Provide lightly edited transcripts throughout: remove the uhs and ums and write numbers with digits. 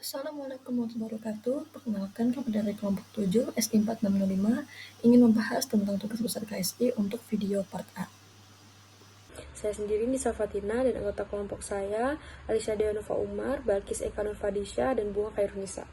Assalamualaikum warahmatullahi wabarakatuh. Perkenalkan, kami dari kelompok 7 SI 4605 ingin membahas tentang tugas besar KSI untuk video part A. Saya sendiri Nisa Fatina dan anggota kelompok saya Alisha Deonova Umar, Balkis Eka Nurfadisha, dan Bunga Khairunisa.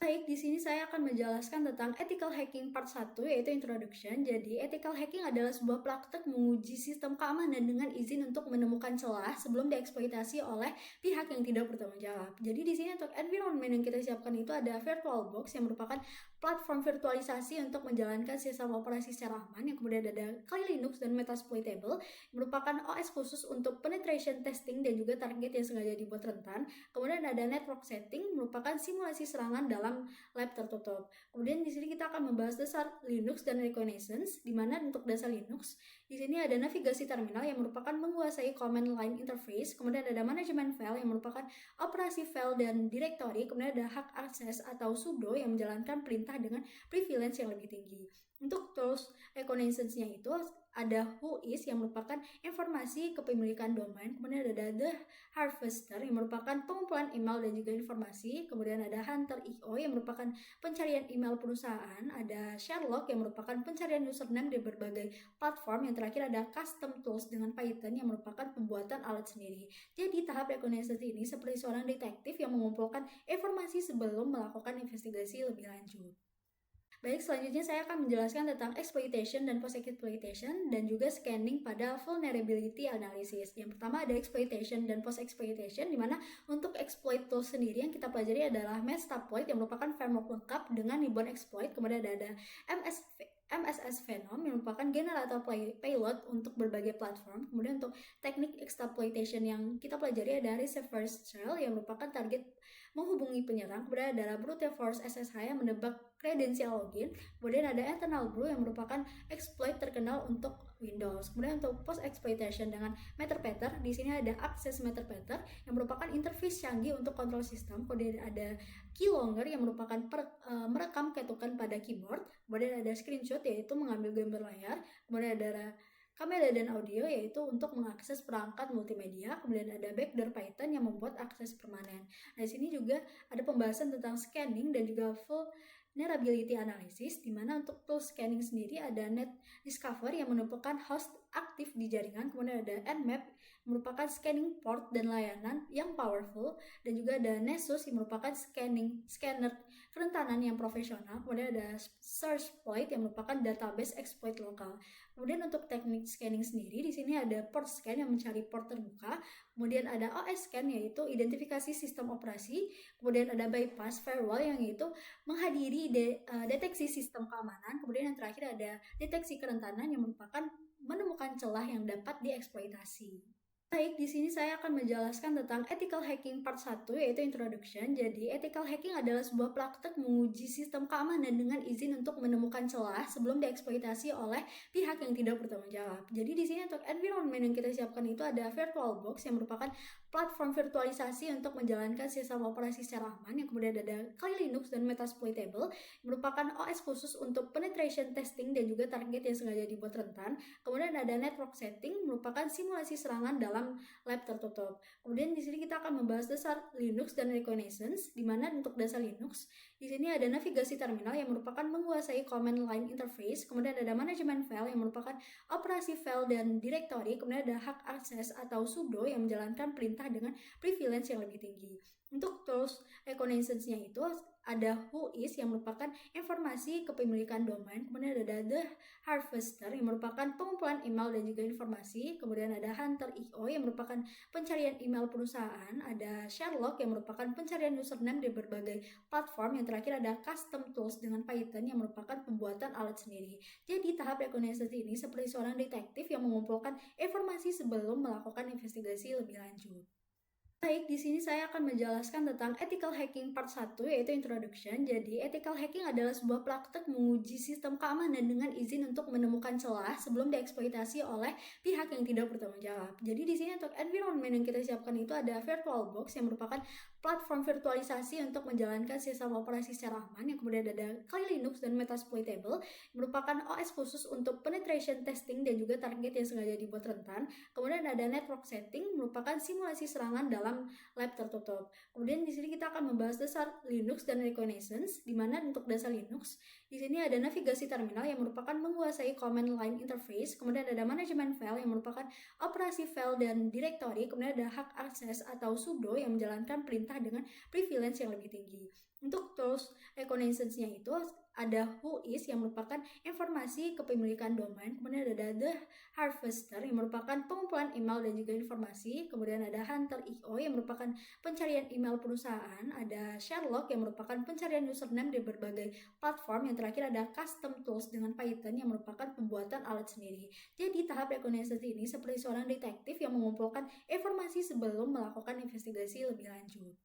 Baik, di sini saya akan menjelaskan tentang ethical hacking part 1, yaitu introduction. Jadi, ethical hacking adalah sebuah praktek menguji sistem keamanan dengan izin untuk menemukan celah sebelum dieksploitasi oleh pihak yang tidak bertanggung jawab. Jadi, di sini untuk environment yang kita siapkan itu ada VirtualBox yang merupakan platform virtualisasi untuk menjalankan sistem operasi secara aman, yang kemudian ada Kali Linux dan Metasploitable, merupakan OS khusus untuk penetration testing dan juga target yang sengaja dibuat rentan. Kemudian ada network setting, merupakan simulasi serangan dalam lab tertutup. Kemudian di sini kita akan membahas dasar Linux dan reconnaissance, di mana untuk dasar Linux di sini ada navigasi terminal yang merupakan menguasai command line interface, kemudian ada manajemen file yang merupakan operasi file dan directory, kemudian ada hak akses atau sudo yang menjalankan perintah dengan privilege yang lebih tinggi. Untuk tools reconnaissance-nya itu ada whois yang merupakan informasi kepemilikan domain, kemudian ada the harvester yang merupakan pengumpulan email dan juga informasi, kemudian ada hunter.io yang merupakan pencarian email perusahaan, ada Sherlock yang merupakan pencarian username di berbagai platform, yang terakhir ada custom tools dengan Python yang merupakan pembuatan alat sendiri. Jadi tahap reconnaissance ini seperti seorang detektif yang mengumpulkan informasi sebelum melakukan investigasi lebih lanjut. Baik, selanjutnya saya akan menjelaskan tentang exploitation dan post-exploitation dan juga scanning pada vulnerability analysis. Yang pertama ada exploitation dan post-exploitation, di mana untuk exploit tools sendiri yang kita pelajari adalah Metasploit yang merupakan framework lengkap dengan ribuan exploit. Kemudian ada MSS Venom yang merupakan generator payload untuk berbagai platform. Kemudian untuk teknik exploitation yang kita pelajari ada Reverse Shell yang merupakan target menghubungi penyerang. Kemudian ada brute force SSH yang menebak kredensial login. Kemudian ada Eternal Brew yang merupakan exploit terkenal untuk Windows. Kemudian untuk post exploitation dengan Metterpater, di sini ada akses Metterpater yang merupakan interface canggih untuk kontrol sistem. Kemudian ada Keylogger yang merupakan merekam ketukan pada keyboard. Kemudian ada screenshot yaitu mengambil gambar layar. Kemudian ada kamera dan audio yaitu untuk mengakses perangkat multimedia. Kemudian ada backdoor Python yang membuat akses permanen. Nah, di sini juga ada pembahasan tentang scanning dan juga vulnerability analysis, di mana untuk tool scanning sendiri ada NetDiscover yang menemukan host aktif di jaringan, kemudian ada Nmap merupakan scanning port dan layanan yang powerful, dan juga ada Nessus yang merupakan scanner kerentanan yang profesional. Kemudian ada Searchpoint yang merupakan database exploit lokal. Kemudian untuk teknik scanning sendiri di sini ada port scan yang mencari port terbuka, kemudian ada OS scan yaitu identifikasi sistem operasi, kemudian ada bypass firewall yang yaitu menghadiri deteksi sistem keamanan, kemudian yang terakhir ada deteksi kerentanan yang merupakan menemukan celah yang dapat dieksploitasi. Baik, di sini saya akan menjelaskan tentang ethical hacking part 1, yaitu introduction. Jadi, ethical hacking adalah sebuah praktek menguji sistem keamanan dengan izin untuk menemukan celah sebelum dieksploitasi oleh pihak yang tidak bertanggung jawab. Jadi, di sini untuk environment yang kita siapkan itu ada VirtualBox yang merupakan platform virtualisasi untuk menjalankan sistem operasi secara aman, yang kemudian ada Kali Linux dan Metasploitable, merupakan OS khusus untuk penetration testing dan juga target yang sengaja dibuat rentan. Kemudian ada network setting, merupakan simulasi serangan dalam lab tertutup. Kemudian di sini kita akan membahas dasar Linux dan reconnaissance, di mana untuk dasar Linux di sini ada navigasi terminal yang merupakan menguasai command line interface, kemudian ada manajemen file yang merupakan operasi file dan directory, kemudian ada hak akses atau sudo yang menjalankan perintah dengan privilege yang lebih tinggi. Untuk tools reconnaissance-nya itu ada whois yang merupakan informasi kepemilikan domain, kemudian ada the harvester yang merupakan pengumpulan email dan juga informasi, kemudian ada hunter.io yang merupakan pencarian email perusahaan, ada Sherlock yang merupakan pencarian username di berbagai platform, yang terakhir ada custom tools dengan Python yang merupakan pembuatan alat sendiri. Jadi tahap reconnaissance ini seperti seorang detektif yang mengumpulkan informasi sebelum melakukan investigasi lebih lanjut. Baik, di sini saya akan menjelaskan tentang ethical hacking part 1, yaitu introduction. Jadi, ethical hacking adalah sebuah praktek menguji sistem keamanan dengan izin untuk menemukan celah sebelum dieksploitasi oleh pihak yang tidak bertanggung jawab. Jadi, di sini untuk environment yang kita siapkan itu ada VirtualBox yang merupakan platform virtualisasi untuk menjalankan sistem operasi secara aman, yang kemudian ada Kali Linux dan Metasploitable, merupakan OS khusus untuk penetration testing dan juga target yang sengaja dibuat rentan. Kemudian ada network setting, merupakan simulasi serangan dalam lab tertutup. Kemudian di sini kita akan membahas dasar Linux dan reconnaissance, di mana untuk dasar Linux, di sini ada navigasi terminal yang merupakan menguasai command line interface, kemudian ada manajemen file yang merupakan operasi file dan directory, kemudian ada hak akses atau sudo yang menjalankan perintah dengan privilege yang lebih tinggi. Untuk tools reconnaissance-nya itu ada whois yang merupakan informasi kepemilikan domain, kemudian ada the harvester yang merupakan pengumpulan email dan juga informasi, kemudian ada hunter.io yang merupakan pencarian email perusahaan, ada Sherlock yang merupakan pencarian username di berbagai platform, yang terakhir ada custom tools dengan Python yang merupakan pembuatan alat sendiri. Jadi tahap reconnaissance ini seperti seorang detektif yang mengumpulkan informasi sebelum melakukan investigasi lebih lanjut.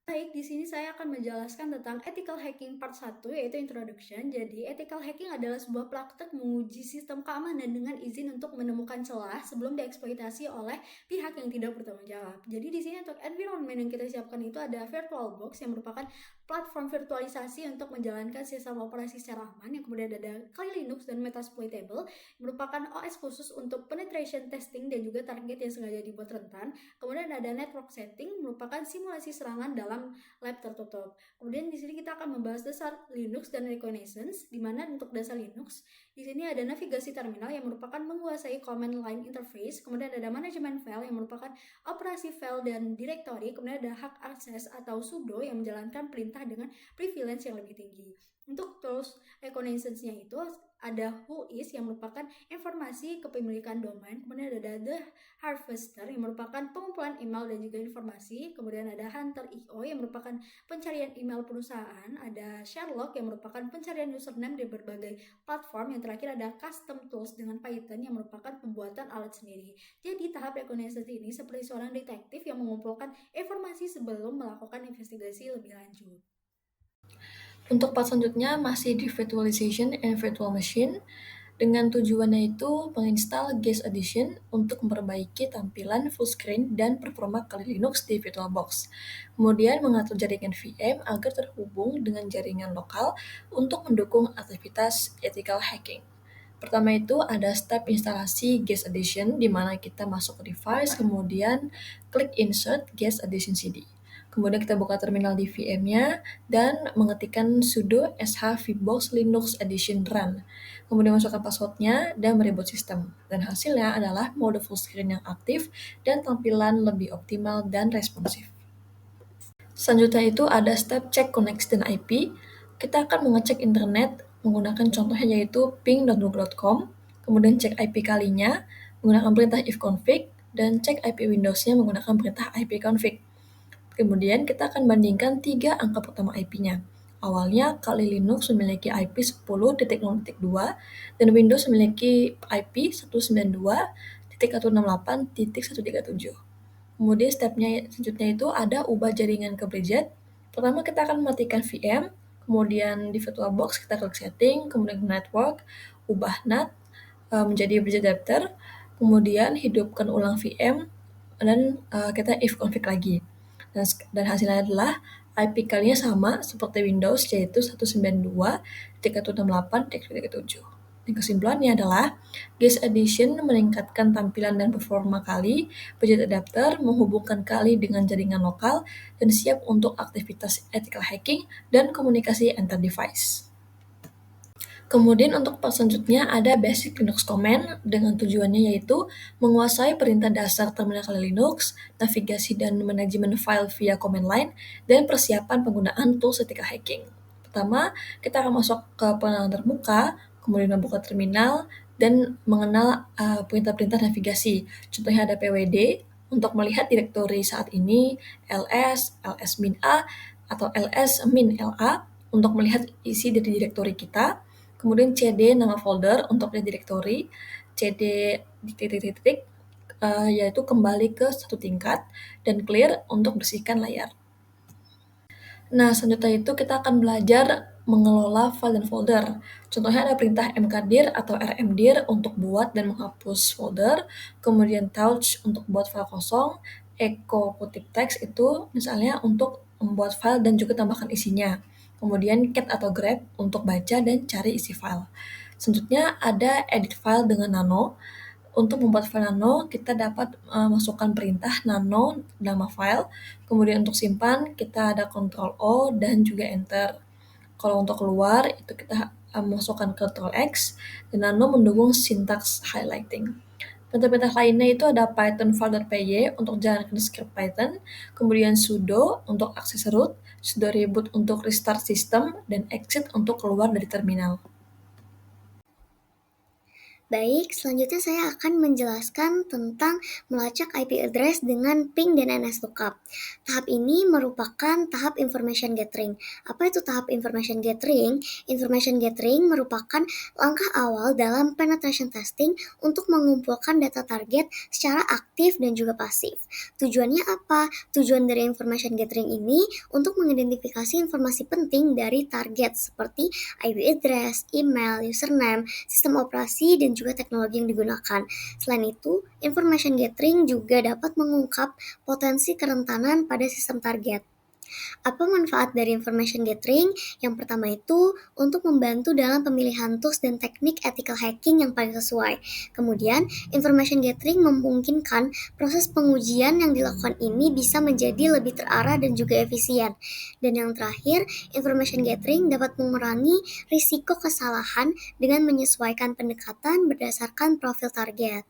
Baik, di sini saya akan menjelaskan tentang ethical hacking part 1, yaitu introduction. Jadi, ethical hacking adalah sebuah praktek menguji sistem keamanan dengan izin untuk menemukan celah sebelum dieksploitasi oleh pihak yang tidak bertanggung jawab. Jadi, di sini untuk environment yang kita siapkan itu ada VirtualBox yang merupakan platform virtualisasi untuk menjalankan sistem operasi secara aman, yang kemudian ada Kali Linux dan Metasploitable, merupakan OS khusus untuk penetration testing dan juga target yang sengaja dibuat rentan. Kemudian ada network setting, merupakan simulasi serangan dalam lab tertutup. Kemudian di sini kita akan membahas dasar Linux dan reconnaissance, di mana untuk dasar Linux, di sini ada navigasi terminal yang merupakan menguasai command line interface, kemudian ada manajemen file yang merupakan operasi file dan directory, kemudian ada hak akses atau sudo yang menjalankan perintah dengan privilege yang lebih tinggi. Untuk tools reconnaissance-nya itu ada whois yang merupakan informasi kepemilikan domain, kemudian ada the harvester yang merupakan pengumpulan email dan juga informasi, kemudian ada hunter.io yang merupakan pencarian email perusahaan, ada Sherlock yang merupakan pencarian username di berbagai platform, yang terakhir ada custom tools dengan Python yang merupakan pembuatan alat sendiri. Jadi tahap reconnaissance ini seperti seorang detektif yang mengumpulkan informasi sebelum melakukan investigasi lebih lanjut. Untuk part selanjutnya masih di virtualization and virtual machine, dengan tujuannya itu menginstal Guest Edition untuk memperbaiki tampilan full screen dan performa Kali Linux di VirtualBox. Kemudian mengatur jaringan VM agar terhubung dengan jaringan lokal untuk mendukung aktivitas ethical hacking. Pertama itu ada step instalasi Guest Edition, di mana kita masuk ke device, kemudian klik insert Guest Edition CD. Kemudian kita buka terminal di VM-nya dan mengetikkan sudo sh vbox linux edition run. Kemudian masukkan passwordnya dan mereboot sistem. Dan hasilnya adalah mode full screen yang aktif dan tampilan lebih optimal dan responsif. Selanjutnya itu ada step cek connection IP. Kita akan mengecek internet menggunakan contohnya yaitu ping.google.com, kemudian cek IP kalinya menggunakan perintah ifconfig, dan cek IP Windows-nya menggunakan perintah ipconfig. Kemudian kita akan bandingkan 3 angka pertama IP-nya. Awalnya Kali Linux memiliki IP 10.0.2 dan Windows memiliki IP 192.168.137. Kemudian stepnya selanjutnya itu ada ubah jaringan ke bridget. Pertama kita akan mematikan VM, kemudian di VirtualBox kita klik setting, kemudian network, ubah NAT menjadi bridget adapter, kemudian hidupkan ulang VM, dan kita if config lagi. Dan hasilnya adalah IP kalinya sama seperti Windows, yaitu 192.168.137. Dan kesimpulannya adalah Guest Edition meningkatkan tampilan dan performa Kali, Bridget Adapter menghubungkan Kali dengan jaringan lokal, dan siap untuk aktivitas ethical hacking dan komunikasi antar device. Kemudian untuk part selanjutnya ada Basic Linux Command dengan tujuannya yaitu menguasai perintah dasar terminal Kali Linux, navigasi dan manajemen file via command line, dan persiapan penggunaan tools ethical hacking. Pertama, kita akan masuk ke penerangan terbuka, kemudian membuka terminal, dan mengenal perintah-perintah navigasi. Contohnya ada pwd untuk melihat direktori saat ini, ls, ls-a, atau ls-la untuk melihat isi dari direktori kita. Kemudian cd nama folder untuk lihat direktori, cd titik-titik yaitu kembali ke satu tingkat, dan clear untuk bersihkan layar. Nah, selanjutnya itu kita akan belajar mengelola file dan folder. Contohnya ada perintah mkdir atau rmdir untuk buat dan menghapus folder, kemudian touch untuk buat file kosong, echo kutip teks itu misalnya untuk membuat file dan juga tambahkan isinya. Kemudian cat atau grep untuk baca dan cari isi file. Selanjutnya ada edit file dengan nano. Untuk membuat file nano, kita dapat masukkan perintah nano nama file. Kemudian untuk simpan, kita ada Ctrl O dan juga Enter. Kalau untuk keluar, itu kita masukkan Ctrl X, dan nano mendukung sintaks highlighting. Perintah-perintah lainnya itu ada Python file.py untuk jalankan script Python, kemudian sudo untuk akses root, sudo reboot untuk restart sistem, dan exit untuk keluar dari terminal. Baik, selanjutnya saya akan menjelaskan tentang melacak IP address dengan ping dan NSLOOKUP. Tahap ini merupakan tahap information gathering. Apa itu tahap information gathering? Information gathering merupakan langkah awal dalam penetration testing untuk mengumpulkan data target secara aktif dan juga pasif. Tujuannya apa? Tujuan dari information gathering ini untuk mengidentifikasi informasi penting dari target seperti IP address, email, username, sistem operasi, dan juga teknologi yang digunakan. Selain itu, information gathering juga dapat mengungkap potensi kerentanan pada sistem target. Apa manfaat dari information gathering? Yang pertama itu untuk membantu dalam pemilihan tools dan teknik ethical hacking yang paling sesuai. Kemudian, information gathering memungkinkan proses pengujian yang dilakukan ini bisa menjadi lebih terarah dan juga efisien. Dan yang terakhir, information gathering dapat mengurangi risiko kesalahan dengan menyesuaikan pendekatan berdasarkan profil target.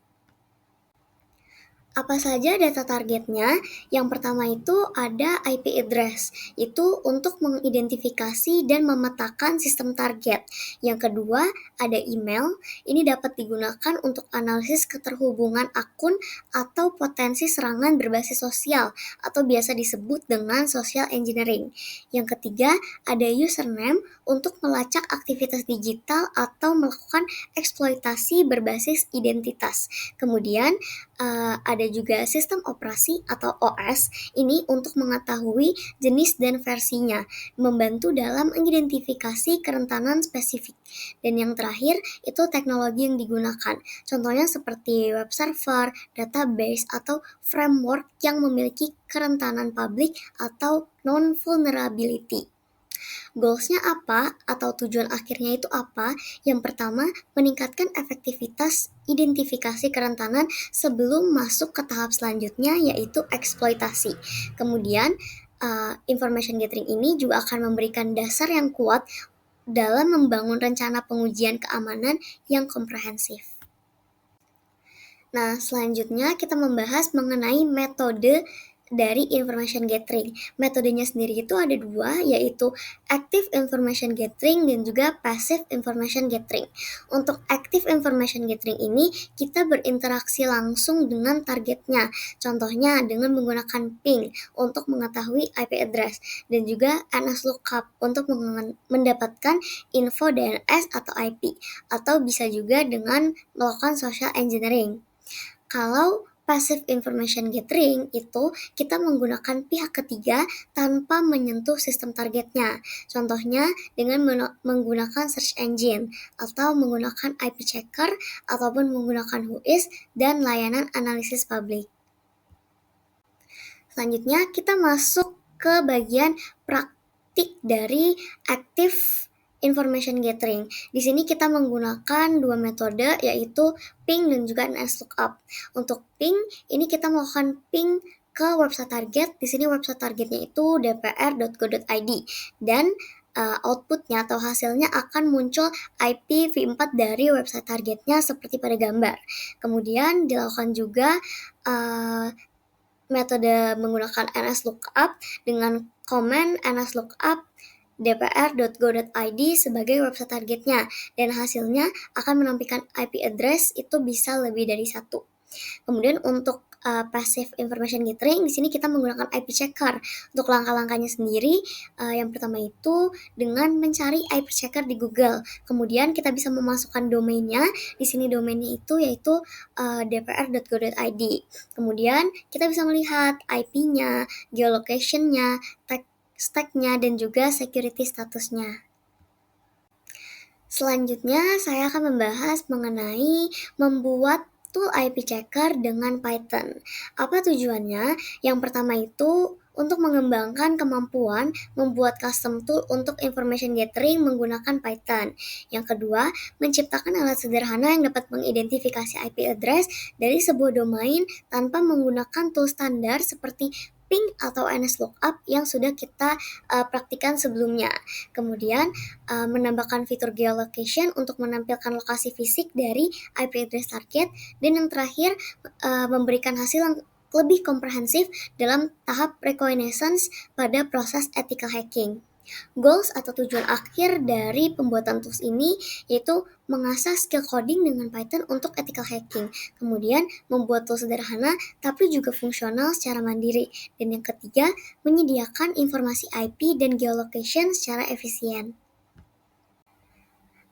Apa saja data targetnya? Yang pertama itu ada IP address, itu untuk mengidentifikasi dan memetakan sistem target. Yang kedua ada email, ini dapat digunakan untuk analisis keterhubungan akun atau potensi serangan berbasis sosial atau biasa disebut dengan social engineering. Yang ketiga ada username untuk melacak aktivitas digital atau melakukan eksploitasi berbasis identitas. Kemudian ada juga sistem operasi atau OS, ini untuk mengetahui jenis dan versinya, membantu dalam mengidentifikasi kerentanan spesifik. Dan yang terakhir itu teknologi yang digunakan, contohnya seperti web server, database, atau framework yang memiliki kerentanan publik atau non-vulnerability. Goals-nya apa atau tujuan akhirnya itu apa? Yang pertama, meningkatkan efektivitas identifikasi kerentanan sebelum masuk ke tahap selanjutnya yaitu eksploitasi. Kemudian, information gathering ini juga akan memberikan dasar yang kuat dalam membangun rencana pengujian keamanan yang komprehensif. Nah, selanjutnya kita membahas mengenai metode dari information gathering. Metodenya sendiri itu ada dua, yaitu active information gathering dan juga passive information gathering. Untuk active information gathering ini, kita berinteraksi langsung dengan targetnya. Contohnya dengan menggunakan ping untuk mengetahui IP address dan juga NSLOOKUP untuk mendapatkan info DNS atau IP, atau bisa juga dengan melakukan social engineering. Kalau passive information gathering itu kita menggunakan pihak ketiga tanpa menyentuh sistem targetnya. Contohnya dengan menggunakan search engine atau menggunakan IP checker ataupun menggunakan Whois dan layanan analisis publik. Selanjutnya kita masuk ke bagian praktik dari active information gathering. Di sini kita menggunakan dua metode yaitu ping dan juga NSLOOKUP. Untuk ping ini kita melakukan ping ke website target. Di sini website targetnya itu dpr.go.id dan outputnya atau hasilnya akan muncul IP v4 dari website targetnya seperti pada gambar. Kemudian dilakukan juga metode menggunakan NSLOOKUP dengan komen NSLOOKUP dpr.go.id sebagai website targetnya dan hasilnya akan menampilkan IP address itu bisa lebih dari satu. Kemudian untuk passive information gathering di sini kita menggunakan IP checker. Untuk langkah-langkahnya sendiri yang pertama itu dengan mencari IP checker di Google. Kemudian kita bisa memasukkan domainnya. Di sini domainnya itu yaitu dpr.go.id. Kemudian kita bisa melihat IP-nya, geolocation-nya, stack-nya dan juga security statusnya. Selanjutnya saya akan membahas mengenai membuat tool IP checker dengan Python. Apa tujuannya? Yang pertama itu untuk mengembangkan kemampuan membuat custom tool untuk information gathering menggunakan Python. Yang kedua, menciptakan alat sederhana yang dapat mengidentifikasi IP address dari sebuah domain tanpa menggunakan tool standar seperti ping atau NSLookup yang sudah kita praktikan sebelumnya. Kemudian, menambahkan fitur geolocation untuk menampilkan lokasi fisik dari IP address target. Dan yang terakhir, memberikan hasil yang lebih komprehensif dalam tahap reconnaissance pada proses ethical hacking. Goals atau tujuan akhir dari pembuatan tools ini yaitu mengasah skill coding dengan Python untuk ethical hacking, kemudian membuat tools sederhana tapi juga fungsional secara mandiri, dan yang ketiga, menyediakan informasi IP dan geolocation secara efisien.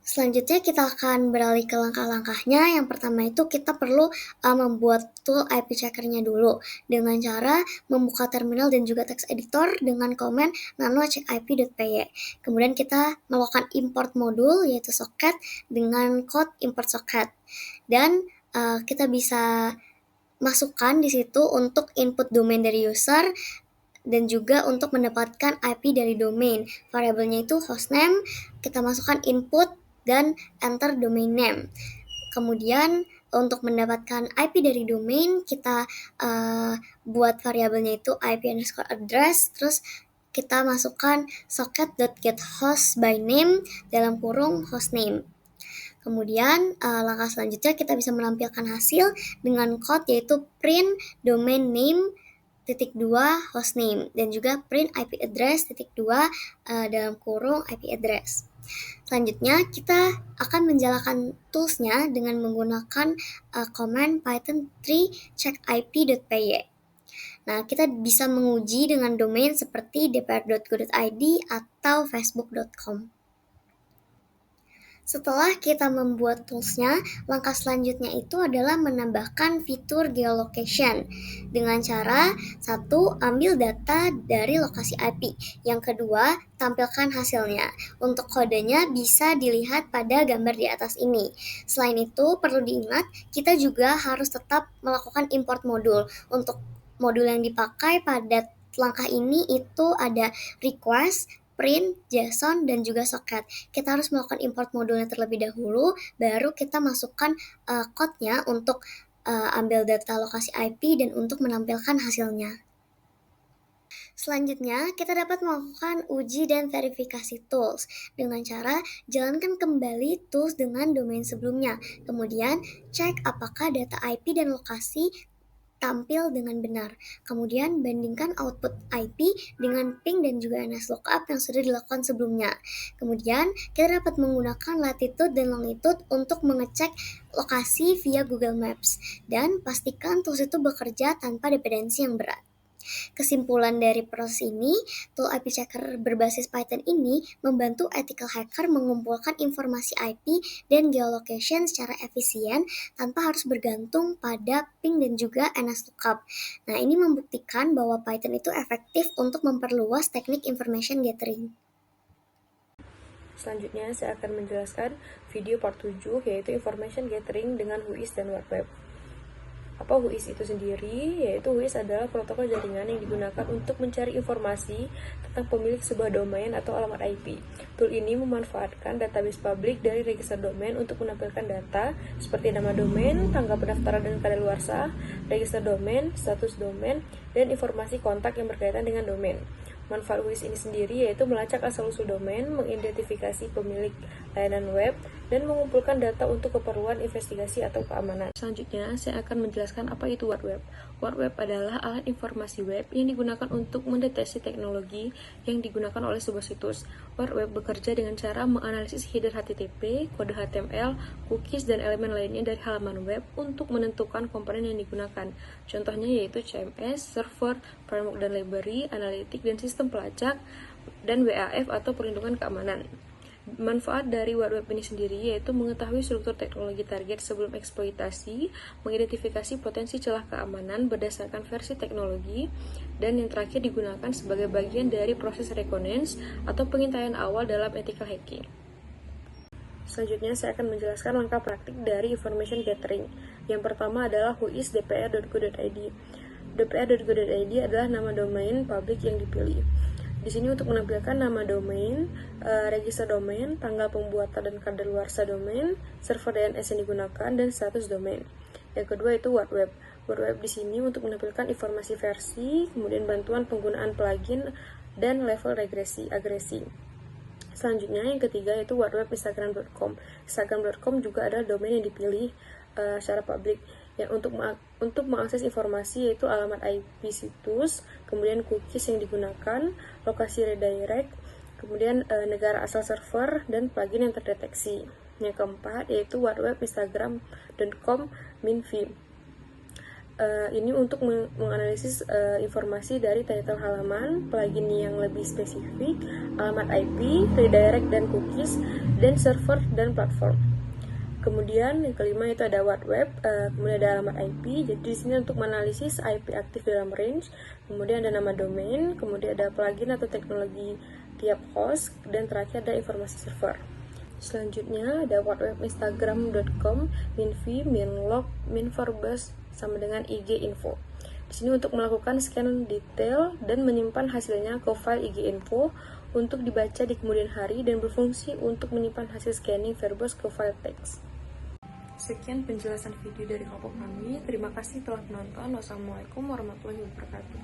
Selanjutnya kita akan beralih ke langkah-langkahnya. Yang pertama itu kita perlu membuat tool IP checkernya dulu dengan cara membuka terminal dan juga text editor dengan komen nano-checkip.py. Kemudian kita melakukan import modul yaitu socket dengan code import socket. Dan kita bisa masukkan di situ untuk input domain dari user dan juga untuk mendapatkan IP dari domain. Variabelnya itu hostname, kita masukkan input dan enter domain name. Kemudian untuk mendapatkan IP dari domain, kita buat variabelnya itu IP_address, terus kita masukkan socket.getHostByName dalam kurung hostname. Kemudian langkah selanjutnya kita bisa menampilkan hasil dengan code yaitu print domain name (2) hostname dan juga print IP address (2) dalam kurung IP address. Selanjutnya kita akan menjalankan toolsnya dengan menggunakan command python 3 checkip.py. Nah, kita bisa menguji dengan domain seperti dpr.go.id atau facebook.com. Setelah kita membuat toolsnya, langkah selanjutnya itu adalah menambahkan fitur geolocation dengan cara 1. Ambil data dari lokasi IP. Yang kedua, tampilkan hasilnya. Untuk kodenya bisa dilihat pada gambar di atas ini. Selain itu, perlu diingat, kita juga harus tetap melakukan import modul. Untuk modul yang dipakai pada langkah ini itu ada request, print, JSON, dan juga socket. Kita harus melakukan import modulnya terlebih dahulu, baru kita masukkan code-nya untuk ambil data lokasi IP dan untuk menampilkan hasilnya. Selanjutnya, kita dapat melakukan uji dan verifikasi tools dengan cara jalankan kembali tools dengan domain sebelumnya. Kemudian, cek apakah data IP dan lokasi tampil dengan benar. Kemudian bandingkan output IP dengan ping dan juga NSLookup yang sudah dilakukan sebelumnya. Kemudian kita dapat menggunakan latitude dan longitude untuk mengecek lokasi via Google Maps dan pastikan tools itu bekerja tanpa dependensi yang berat. Kesimpulan dari proses ini, tool IP checker berbasis Python ini membantu ethical hacker mengumpulkan informasi IP dan geolocation secara efisien tanpa harus bergantung pada ping dan juga NSLookup. Nah, ini membuktikan bahwa Python itu efektif untuk memperluas teknik information gathering. Selanjutnya, saya akan menjelaskan video part 7, yaitu information gathering dengan WHOIS dan WordWeb. Apa WHOIS itu sendiri? Yaitu WHOIS adalah protokol jaringan yang digunakan untuk mencari informasi tentang pemilik sebuah domain atau alamat IP. Tool ini memanfaatkan database publik dari register domain untuk menampilkan data seperti nama domain, tanggal pendaftaran dan kadaluarsa, register domain, status domain, dan informasi kontak yang berkaitan dengan domain. Manfaat WHOIS ini sendiri yaitu melacak asal-usul domain, mengidentifikasi pemilik layanan web, dan mengumpulkan data untuk keperluan investigasi atau keamanan. Selanjutnya, saya akan menjelaskan apa itu WordWeb. WordWeb adalah alat informasi web yang digunakan untuk mendeteksi teknologi yang digunakan oleh sebuah situs. WordWeb bekerja dengan cara menganalisis header HTTP, kode HTML, cookies, dan elemen lainnya dari halaman web untuk menentukan komponen yang digunakan. Contohnya yaitu CMS, server, framework dan library, analitik, dan sistem pelacak, dan WAF atau perlindungan keamanan. Manfaat dari WordWeb ini sendiri yaitu mengetahui struktur teknologi target sebelum eksploitasi, mengidentifikasi potensi celah keamanan berdasarkan versi teknologi, dan yang terakhir digunakan sebagai bagian dari proses reconnaissance atau pengintaian awal dalam ethical hacking. Selanjutnya saya akan menjelaskan langkah praktik dari information gathering. Yang pertama adalah whois.dpr.go.id. dpr.go.id adalah nama domain publik yang dipilih. Di sini untuk menampilkan nama domain, register domain, tanggal pembuatan dan kadaluarsa domain, server DNS yang digunakan, dan status domain. Yang kedua itu WordWeb. WordWeb di sini untuk menampilkan informasi versi, kemudian bantuan penggunaan plugin, dan level agresi. Selanjutnya yang ketiga yaitu WordWeb Instagram.com. Instagram.com juga adalah domain yang dipilih secara publik yang untuk mengakses informasi yaitu alamat IP situs, kemudian cookies yang digunakan, lokasi redirect, kemudian negara asal server dan plugin yang terdeteksi. Yang keempat yaitu WordWeb Instagram.com min-v. Ini untuk menganalisis informasi dari title halaman, plugin yang lebih spesifik, alamat IP, redirect dan cookies, dan server dan platform. Kemudian yang kelima itu ada WordWeb, kemudian ada alamat IP. Jadi di sini untuk menganalisis IP aktif dalam range, kemudian ada nama domain, kemudian ada plugin atau teknologi tiap host, dan terakhir ada informasi server. Selanjutnya ada WordWeb Instagram.com min-v, min-log, min-verbus sama dengan IG info. Di sini untuk melakukan scan detail dan menyimpan hasilnya ke file IG info untuk dibaca di kemudian hari dan berfungsi untuk menyimpan hasil scanning verbose ke file teks. Sekian penjelasan video dari kelompok kami. Terima kasih telah menonton. Wassalamualaikum warahmatullahi wabarakatuh.